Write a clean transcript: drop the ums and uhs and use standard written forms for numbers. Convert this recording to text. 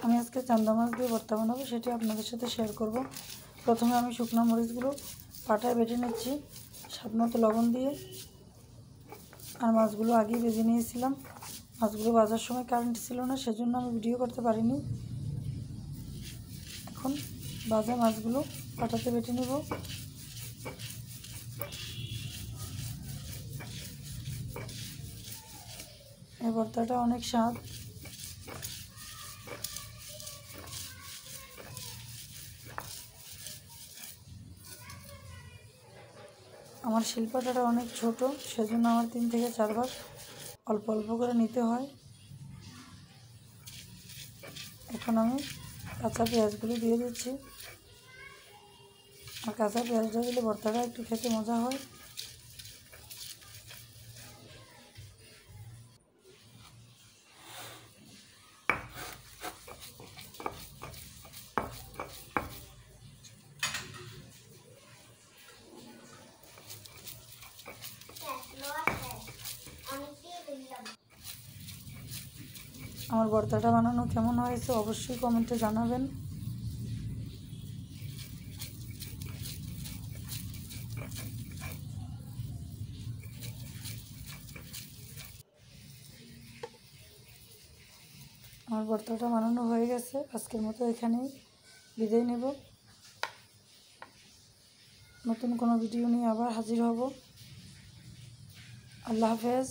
আমি আজকে চান্দা মাছ দিয়ে ভর্তা বানাবো, সেটি আপনাদের সাথে শেয়ার করব। প্রথমে আমি শুকনো মরিচগুলো পাটায় বেটে নিচ্ছি স্বাদ মতো লবণ দিয়ে। আর মাছগুলো আগেই ভেজে নিয়েছিলাম। মাছগুলো ভাজার সময় কারেন্ট ছিল না, সেজন্য আমি ভিডিও করতে পারিনি। এখন ভাজা মাছগুলো পাটাতে বেটে নেব। এই ভর্তাটা অনেক স্বাদ। আমার শিলপাটাটা অনেক ছোট, সেজন্য আমার 3 থেকে 4 বার অল্প অল্প করে নিতে হয়। এখন আমি কাঁচা পেঁয়াজগুলো দিয়ে দিচ্ছি। আর কাঁচা পেঁয়াজটা দিলে ভর্তাটা একটু খেতে মজা হয়। আমার ভর্তাটা বানানো কেমন হয়েছে অবশ্যই কমেন্টে জানাবেন। আমার ভর্তাটা বানানো হয়ে গেছে। আজকের মতো এখানেই বিদায় নেব। নতুন কোনো ভিডিও নিয়ে আবার হাজির হব। আল্লাহ হাফেজ।